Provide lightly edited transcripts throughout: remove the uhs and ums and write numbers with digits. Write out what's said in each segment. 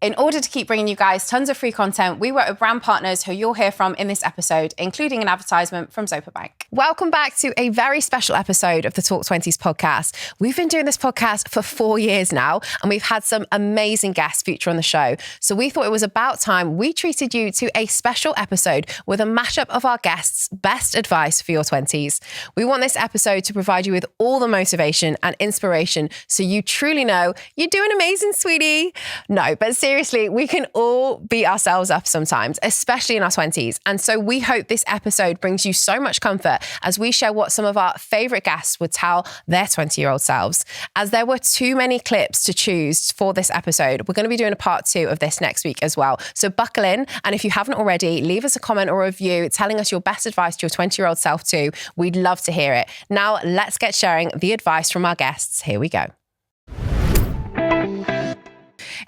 In order to keep bringing you guys tons of free content, we work with brand partners who you'll hear from in this episode, including an advertisement from Zopa Bank. Welcome back to a very special episode of the Talk Twenties podcast. We've been doing this podcast for 4 years now, and we've had some amazing guests feature on the show. So we thought it was about time we treated you to a special episode with a mashup of our guests' best advice for your 20s. We want this episode to provide you with all the motivation and inspiration so you truly know you're doing amazing, sweetie. No, but seriously, we can all beat ourselves up sometimes, especially in our 20s. And so we hope this episode brings you so much comfort as we share what some of our favourite guests would tell their 20-year-old selves. As there were too many clips to choose for this episode, we're going to be doing a part 2 of this next week as well. So buckle in. And if you haven't already, leave us a comment or a review telling us your best advice to your 20-year-old self too. We'd love to hear it. Now, let's get sharing the advice from our guests. Here we go.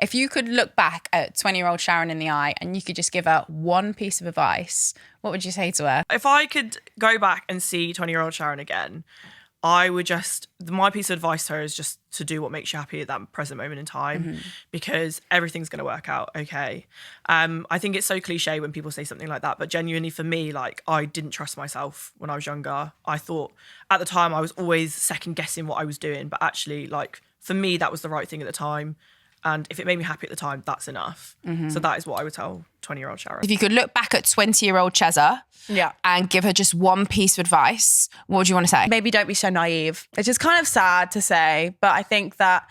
If you could look back at 20-year-old Sharon in the eye and you could just give her one piece of advice, what would you say to her? If I could go back and see 20-year-old Sharon again, I would my piece of advice to her is just to do what makes you happy at that present moment in time, because everything's going to work out okay. I think it's so cliche when people say something like that, but genuinely for me, like, I didn't trust myself when I was younger. I thought at the time I was always second guessing what I was doing, but actually, like, for me, that was the right thing at the time. And if it made me happy at the time, that's enough. So that is what I would tell 20-year-old Sharon. If you could look back at 20-year-old Cheza and give her just one piece of advice, what would you want to say? Maybe don't be so naive. It's just kind of sad to say, but I think that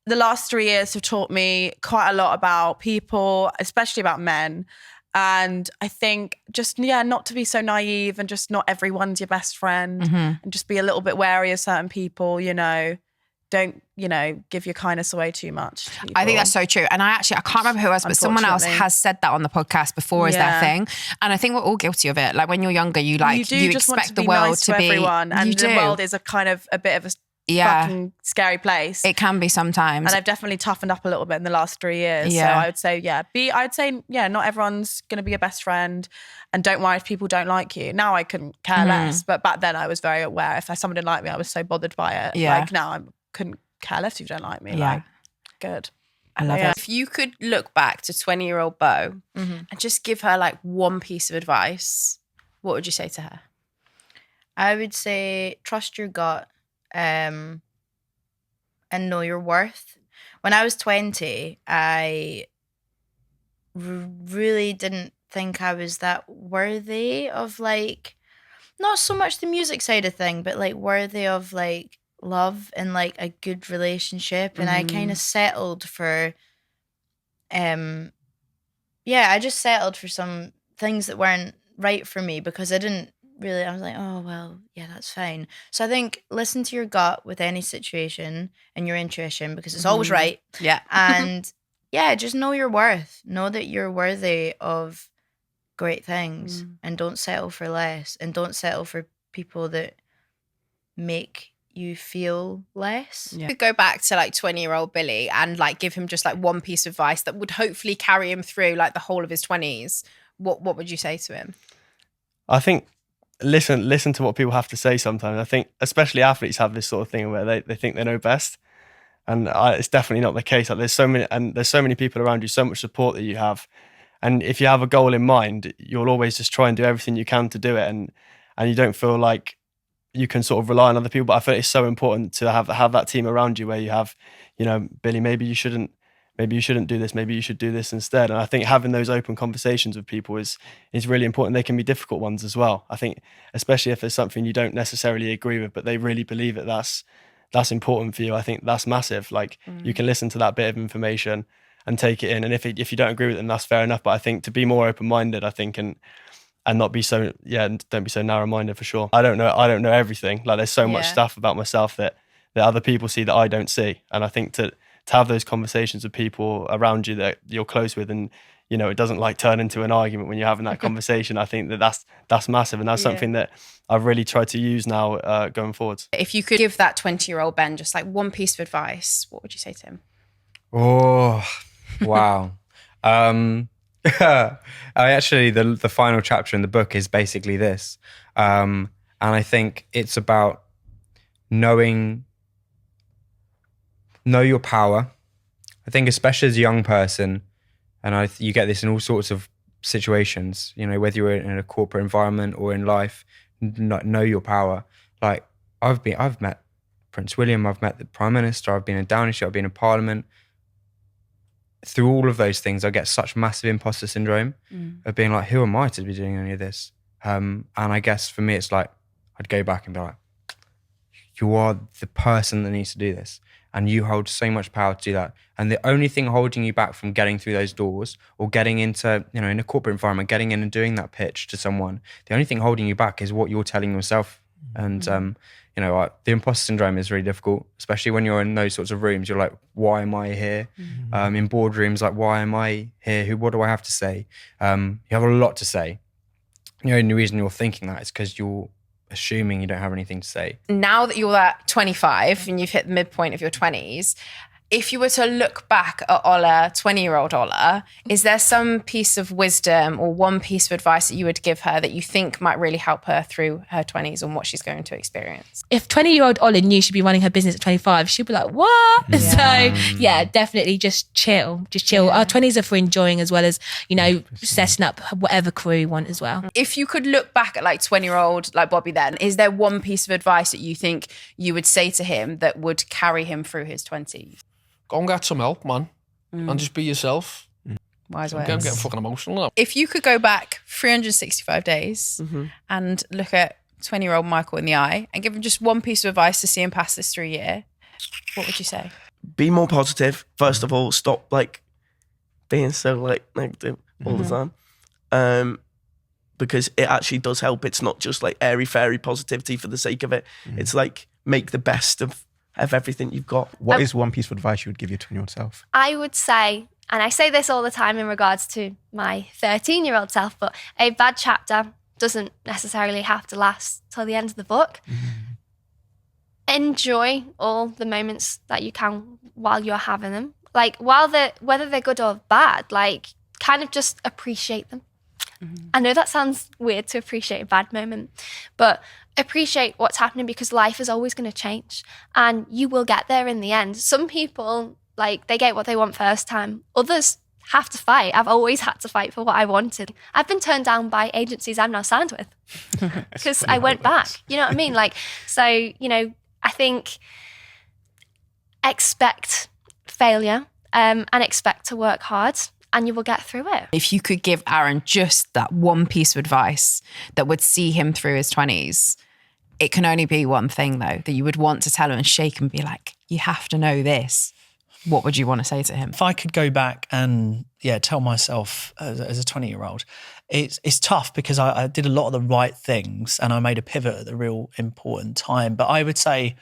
the last 3 years have taught me quite a lot about people, especially about men. And I think just, not to be so naive and just not everyone's your best friend and just be a little bit wary of certain people, Don't, give your kindness away too much. I think that's so true. And I can't remember who else, but someone else has said that on the podcast before as their thing. And I think we're all guilty of it. Like when you're younger, you expect the world to be everyone. And the world is a bit of a fucking scary place. It can be sometimes. And I've definitely toughened up a little bit in the last 3 years. Yeah. So I would say, not everyone's going to be your best friend. And don't worry if people don't like you. Now I couldn't care less. But back then I was very aware. If someone didn't like me, I was so bothered by it. Yeah. Like now I couldn't care less if you don't like me. Yeah. Like, good. I love it. If you could look back to 20-year-old Bo and just give her like one piece of advice, what would you say to her? I would say trust your gut and know your worth. When I was 20, I really didn't think I was that worthy of like, not so much the music side of thing, but like worthy of like love and like a good relationship. And I kind of settled for I just settled for some things that weren't right for me because I was like, oh well, yeah, that's fine. So I think listen to your gut with any situation and your intuition because it's always right. Yeah. And just know your worth. Know that you're worthy of great things and don't settle for less and don't settle for people that make you feel less. Yeah. You could go back to like 20-year-old Billy and like give him just like one piece of advice that would hopefully carry him through like the whole of his 20s. What would you say to him? I think listen to what people have to say sometimes. I think especially athletes have this sort of thing where they think they know best. And it's definitely not the case. Like there's so many people around you, so much support that you have. And if you have a goal in mind, you'll always just try and do everything you can to do it. And you don't feel like you can sort of rely on other people. But I feel it's so important to have that team around you where you have, Billy, maybe you shouldn't do this, maybe you should do this instead. And I think having those open conversations with people is really important. They can be difficult ones as well. I think especially if there's something you don't necessarily agree with, but they really believe it, that's important for you. I think that's massive. Like you can listen to that bit of information and take it in. And if you don't agree with them, that's fair enough. But I think to be more open-minded, I think, and not be so, don't be so narrow-minded for sure. I don't know everything. Like there's so much stuff about myself that other people see that I don't see. And I think to have those conversations with people around you that you're close with and, it doesn't like turn into an argument when you're having that conversation. I think that's massive. And that's something that I've really tried to use now going forwards. If you could give that 20-year-old Ben just like one piece of advice, what would you say to him? Oh, wow. The final chapter in the book is basically this. And I think it's about know your power, I think especially as a young person, and you get this in all sorts of situations, you know, whether you're in a corporate environment or in life, know your power. Like I've met Prince William, I've met the Prime Minister, I've been in Downing Street, I've been in Parliament. Through all of those things, I get such massive imposter syndrome of being like, who am I to be doing any of this? And I guess for me, it's like, I'd go back and be like, you are the person that needs to do this. And you hold so much power to do that. And the only thing holding you back from getting through those doors or getting into, you know, in a corporate environment, getting in and doing that pitch to someone, the only thing holding you back is what you're telling yourself. And, you know, the imposter syndrome is really difficult, especially when you're in those sorts of rooms. You're like, why am I here? In boardrooms, like, why am I here? What do I have to say? You have a lot to say. The only reason you're thinking that is because you're assuming you don't have anything to say. Now that you're at 25 and you've hit the midpoint of your 20s, if you were to look back at Ola, 20-year-old Ola, is there some piece of wisdom or one piece of advice that you would give her that you think might really help her through her 20s and what she's going to experience? If 20-year-old Ola knew she'd be running her business at 25, she'd be like, what? Yeah. So yeah, definitely just chill. Yeah. Our 20s are for enjoying as well as, you know, setting up whatever career you want as well. If you could look back at like 20-year-old like Bobby then, is there one piece of advice that you think you would say to him that would carry him through his 20s? Go and get some help, man. And just be yourself. Wise words. I'm getting fucking emotional now. If you could go back 365 days and look at 20-year-old Michael in the eye and give him just one piece of advice to see him pass this through a year, what would you say? Be more positive. First of all, stop like being so like negative all the time. Because it actually does help. It's not just like airy-fairy positivity for the sake of it. It's like make the best of everything you've got. What is one piece of advice you would give your 20-year-old self? I would say, and I say this all the time in regards to my 13-year-old self, but a bad chapter doesn't necessarily have to last till the end of the book. Enjoy all the moments that you can while you're having them. Like, whether they're good or bad, like, kind of just appreciate them. I know that sounds weird to appreciate a bad moment, but appreciate what's happening because life is always going to change and you will get there in the end. Some people, like, they get what they want first time. Others have to fight. I've always had to fight for what I wanted. I've been turned down by agencies I'm now signed with because I went back. You know what I mean? Like, so, you know, I think expect failure and expect to work hard. And you will get through it. If you could give Aaron just that one piece of advice that would see him through his 20s, it can only be one thing though, that you would want to tell him and shake him and be like, you have to know this. What would you want to say to him? If I could go back and tell myself as a 20-year-old, it's tough because I did a lot of the right things and I made a pivot at the real important time. But I would say,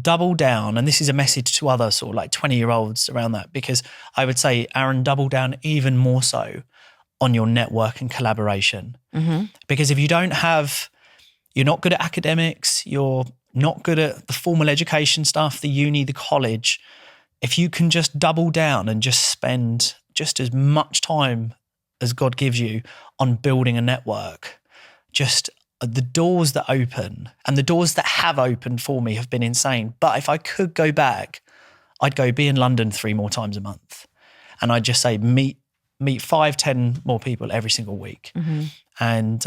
double down, and this is a message to other sort of like 20-year-olds around that, because I would say, Aaron, double down even more so on your network and collaboration. Because if you don't have, you're not good at academics, you're not good at the formal education stuff, the uni, the college, if you can just double down and just spend just as much time as God gives you on building a network, just the doors that open and the doors that have opened for me have been insane. But if I could go back, I'd go be in London 3 more times a month. And I'd just say, meet 5-10 more people every single week. And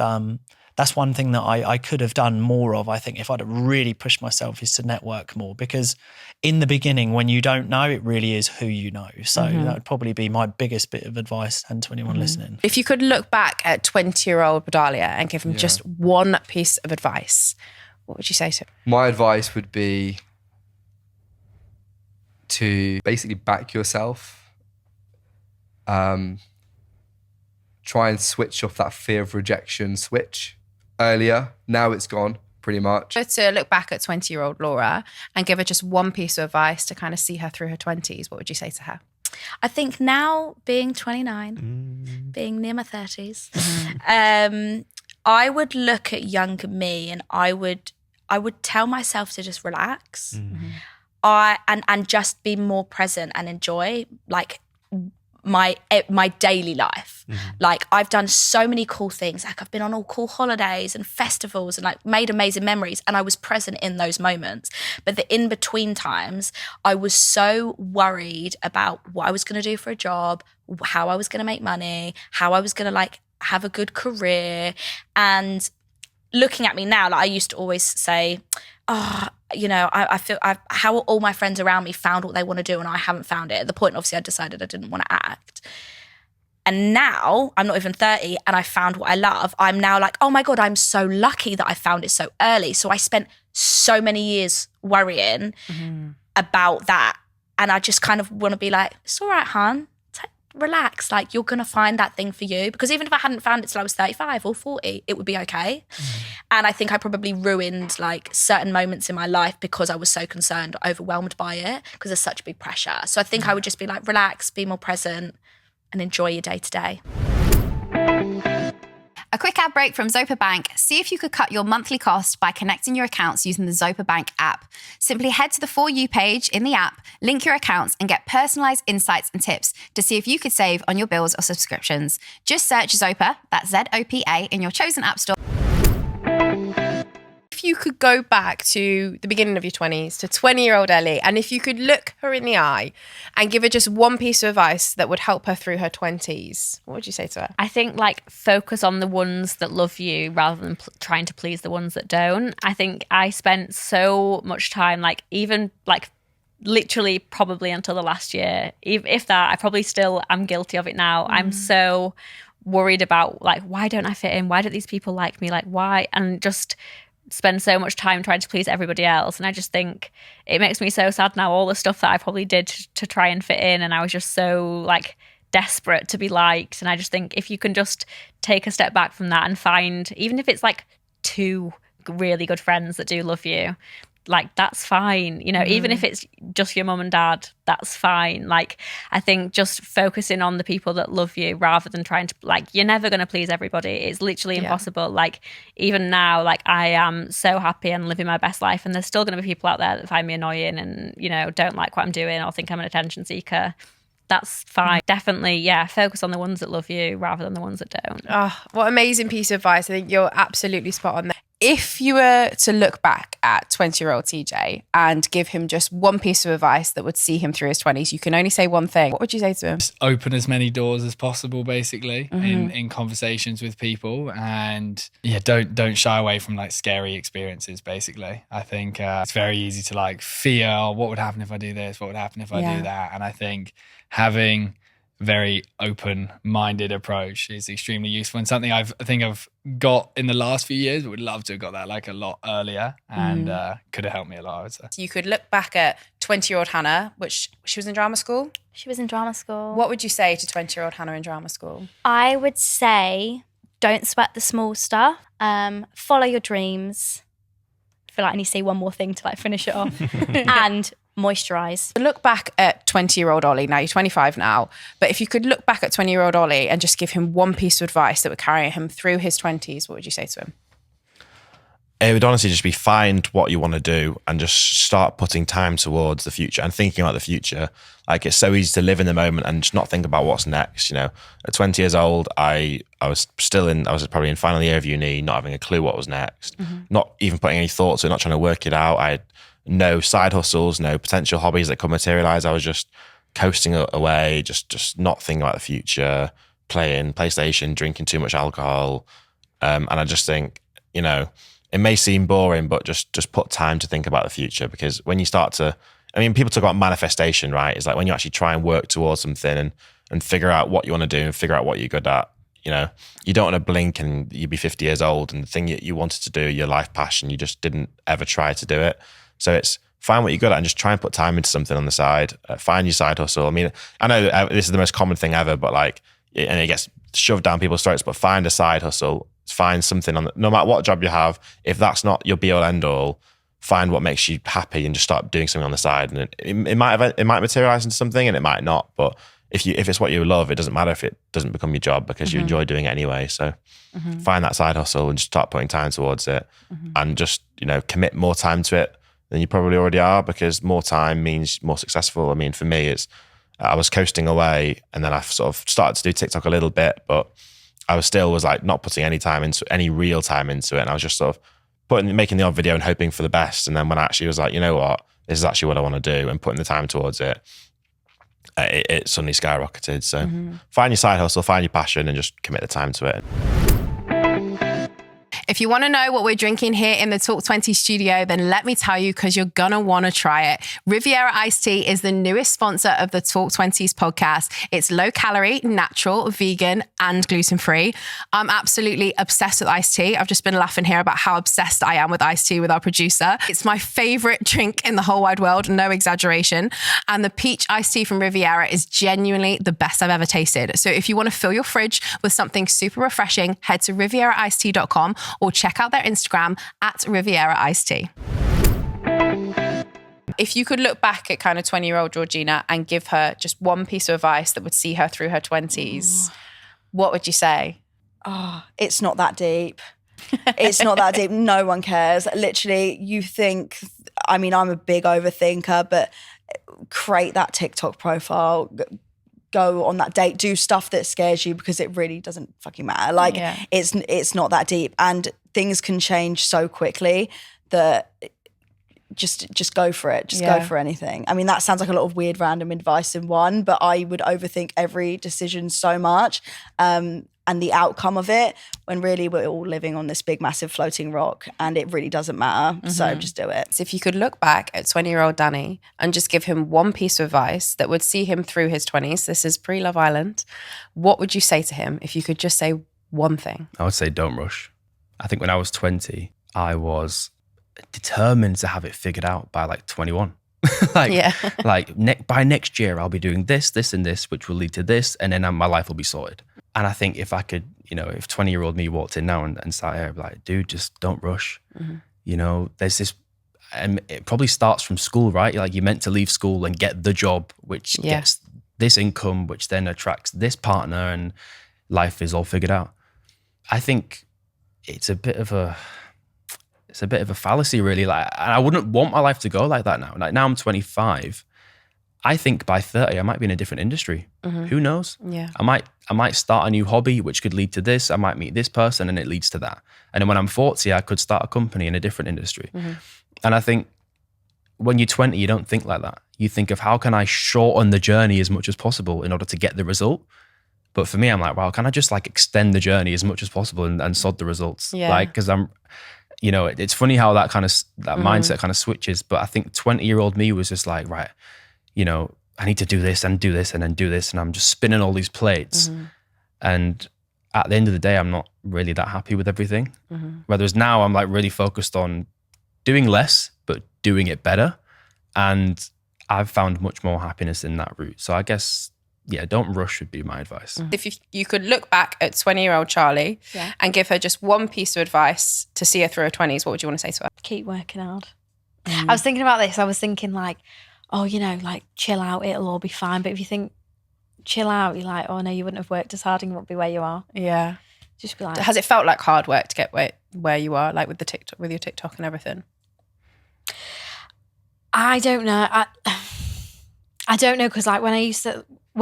that's one thing that I could have done more of, I think, if I'd have really pushed myself, is to network more. Because in the beginning, when you don't know, it really is who you know. So that would probably be my biggest bit of advice and to anyone listening. If you could look back at 20-year-old Bodalia and give him just one piece of advice, what would you say to him? My advice would be to basically back yourself. Try and switch off that fear of rejection switch earlier. Now it's gone, pretty much. To look back at 20-year-old Laura and give her just one piece of advice to kind of see her through her 20s, what would you say to her? I think now, being 29, being near my 30s, I would look at younger me and I would tell myself to just relax, and just be more present and enjoy like my daily life. Like I've done so many cool things. Like I've been on all cool holidays and festivals and like made amazing memories, and I was present in those moments. But the in-between times, I was so worried about what I was going to do for a job, how I was going to make money, how I was going to like have a good career. And looking at me now, like I used to always say, oh, you know, I feel how all my friends around me found what they want to do and I haven't found it. At the point, obviously, I decided I didn't want to act. And now I'm not even 30 and I found what I love. I'm now like, oh my God, I'm so lucky that I found it so early. So I spent so many years worrying about that. And I just kind of want to be like, it's all right, hon. Relax. Like you're going to find that thing for you. Because even if I hadn't found it till I was 35 or 40, it would be okay. And I think I probably ruined like certain moments in my life because I was so concerned, overwhelmed by it, because there's such big pressure. So I think I would just be like, relax, be more present, and enjoy your day to day. A quick ad break from Zopa Bank. See if you could cut your monthly cost by connecting your accounts using the Zopa Bank app. Simply head to the For You page in the app, link your accounts, and get personalised insights and tips to see if you could save on your bills or subscriptions. Just search Zopa, that's ZOPA, in your chosen app store. If you could go back to the beginning of your 20s, to 20-year-old Ellie, and if you could look her in the eye and give her just one piece of advice that would help her through her 20s, what would you say to her? I think like focus on the ones that love you rather than trying to please the ones that don't. I think I spent so much time, like even like literally probably until the last year, if that, I probably still am guilty of it now. I'm so worried about like, why don't I fit in? Why don't these people like me? Like why? And just spend so much time trying to please everybody else. And I just think it makes me so sad now, all the stuff that I probably did to try and fit in. And I was just so like desperate to be liked. And I just think if you can just take a step back from that and find, even if it's like 2 really good friends that do love you, like that's fine, you know, even if it's just your mum and dad, that's fine. Like I think just focusing on the people that love you rather than trying to, like, you're never going to please everybody. It's literally impossible. Like even now, like I am so happy and living my best life, and there's still going to be people out there that find me annoying and, you know, don't like what I'm doing or think I'm an attention seeker. That's fine. Definitely, yeah, focus on the ones that love you rather than the ones that don't. Oh, what amazing piece of advice. I think you're absolutely spot on there. If you were to look back at 20-year-old TJ and give him just one piece of advice that would see him through his 20s, you can only say one thing. What would you say to him? Just open as many doors as possible, basically, in conversations with people. And yeah, don't shy away from like scary experiences, basically. I think it's very easy to like fear, oh, what would happen if I do this? What would happen if I do that? And I think having very open-minded approach is extremely useful, and something I think I've got in the last few years, but would love to have got that like a lot earlier, and could have helped me a lot, I would say. You could look back at 20-year-old Hannah, which she was in drama school. She was in drama school. What would you say to 20-year-old Hannah in drama school? I would say don't sweat the small stuff. Follow your dreams. I feel like I need to say one more thing to like finish it off. And moisturize. Look back at 20-year-old Oli. Now you're 25 now, but if you could look back at 20-year-old Oli and just give him one piece of advice that would carry him through his 20s, what would you say to him? It would honestly just be find what you want to do and just start putting time towards the future and thinking about the future. Like it's so easy to live in the moment and just not think about what's next. You know, at 20 years old, I was probably in final year of uni, not having a clue what was next, not even putting any thoughts or not trying to work it out. I had no side hustles, no potential hobbies that could materialize. I was just coasting away, just not thinking about the future, playing PlayStation, drinking too much alcohol. And I just think, you know, it may seem boring, but just put time to think about the future, because when you start to, I mean, people talk about manifestation, right? It's like when you actually try and work towards something and figure out what you want to do and figure out what you're good at. You know, you don't want to blink and you'd be 50 years old and the thing you wanted to do, your life passion, you just didn't ever try to do it. So it's find what you're good at and just try and put time into something on the side. Find your side hustle. I mean, I know this is the most common thing ever, but like, and it gets shoved down people's throats, but find a side hustle. Find something no matter what job you have, if that's not your be all end all, find what makes you happy and just start doing something on the side. And it might materialize into something and it might not, but if it's what you love, it doesn't matter if it doesn't become your job because you enjoy doing it anyway. So find that side hustle and just start putting time towards it and just, you know, commit more time to it than you probably already are, because more time means more successful. I mean, for me, I was coasting away, and then I sort of started to do TikTok a little bit, but I was like not putting any real time into it. And I was just sort of making the odd video and hoping for the best. And then when I actually was like, you know what, this is actually what I want to do, and putting the time towards it, it suddenly skyrocketed. So find your side hustle, find your passion, and just commit the time to it. If you want to know what we're drinking here in the Talk 20 studio, then let me tell you, because you're going to want to try it. Riviera Iced Tea is the newest sponsor of the Talk 20s podcast. It's low calorie, natural, vegan, and gluten-free. I'm absolutely obsessed with iced tea. I've just been laughing here about how obsessed I am with iced tea with our producer. It's my favorite drink in the whole wide world, no exaggeration. And the peach iced tea from Riviera is genuinely the best I've ever tasted. So if you want to fill your fridge with something super refreshing, head to rivieraicedtea.com or check out their Instagram at Riviera Iced Tea. If you could look back at kind of 20-year-old Georgina and give her just one piece of advice that would see her through her 20s, what would you say? Oh, it's not that deep. It's not that deep. No one cares. Literally, you think, I mean, I'm a big overthinker, but create that TikTok profile, go on that date, do stuff that scares you, because it really doesn't fucking matter. Like it's not that deep, and things can change so quickly that just go for it. Just go for anything. I mean, that sounds like a lot of weird random advice in one, but I would overthink every decision so much and the outcome of it, when really we're all living on this big massive floating rock and it really doesn't matter. So just do it. So if you could look back at 20-year-old Danny and just give him one piece of advice that would see him through his 20s, this is pre-Love Island, what would you say to him if you could just say one thing? I would say don't rush. I think when I was 20, I was determined to have it figured out by like 21. By next year, I'll be doing this, this, and this, which will lead to this, and then my life will be sorted. And I think if I could, if 20-year-old me walked in now and started here, I'd be like, dude, just don't rush. There's this, and it probably starts from school, right? Like, you're meant to leave school and get the job, which gets this income, which then attracts this partner, and life is all figured out. I think it's a bit of a fallacy, really. Like, and I wouldn't want my life to go like that now. Like, now I'm 25. I think by 30, I might be in a different industry. Who knows? Yeah. I might start a new hobby, which could lead to this. I might meet this person and it leads to that. And then when I'm 40, I could start a company in a different industry. And I think when you're 20, you don't think like that. You think of, how can I shorten the journey as much as possible in order to get the result? But for me, I'm like, wow, can I just like extend the journey as much as possible and sod the results? Yeah. Like, because I'm, it's funny how that mindset kind of switches. But I think 20-year-old me was just like, right, I need to do this and do this and then do this. And I'm just spinning all these plates. And at the end of the day, I'm not really that happy with everything. Whereas now I'm like really focused on doing less, but doing it better. And I've found much more happiness in that route. So I guess, don't rush would be my advice. If you could look back at 20-year-old Charley and give her just one piece of advice to see her through her 20s, what would you want to say to her? Keep working hard. I was thinking about this. I was thinking like, like chill out, it'll all be fine. But if you think chill out, you're like, oh no, you wouldn't have worked as hard and you won't be where you are. Yeah. Just be like, has it felt like hard work to get where you are, like with the TikTok, with your TikTok and everything? I don't know. I don't know, because like when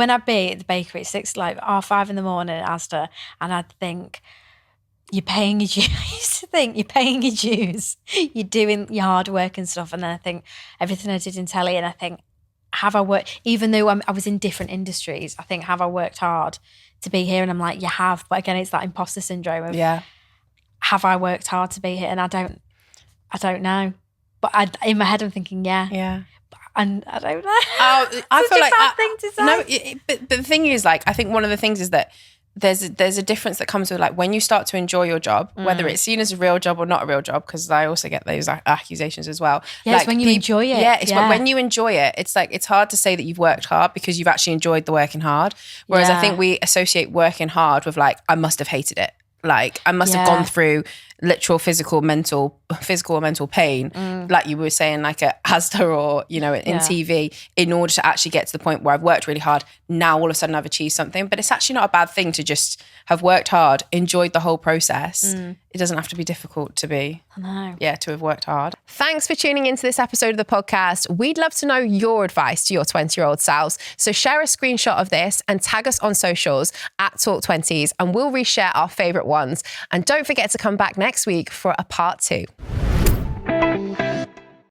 I'd be at the bakery at 5 in the morning at Asda, and I'd think, you're paying your dues. I used to think you're paying your dues. You're doing your hard work and stuff. And then I think everything I did in telly, and I think, have I worked, even though I was in different industries, I think, have I worked hard to be here? And I'm like, you have. But again, it's that imposter syndrome of, have I worked hard to be here? And I don't know. But in my head, I'm thinking, yeah. And I don't know. I feel like bad thing to say. No, but the thing is, like, I think one of the things is that there's a difference that comes with, like, when you start to enjoy your job, whether it's seen as a real job or not a real job, because I also get those accusations as well. Yeah, it's when you enjoy it. Yeah, it's when you enjoy it. It's like, it's hard to say that you've worked hard because you've actually enjoyed the working hard. Whereas I think we associate working hard with, like, I must have hated it. Like, I must have gone through literal, physical, mental physical or mental pain, like you were saying, like at Asda or, you know, in TV, in order to actually get to the point where I've worked really hard. Now all of a sudden I've achieved something, but it's actually not a bad thing to just have worked hard, enjoyed the whole process. It doesn't have to be difficult to be, to have worked hard. Thanks for tuning into this episode of the podcast. We'd love to know your advice to your 20-year-old selves. So share a screenshot of this and tag us on socials at Talk 20s, and we'll reshare our favourite ones. And don't forget to come back next week for a part 2.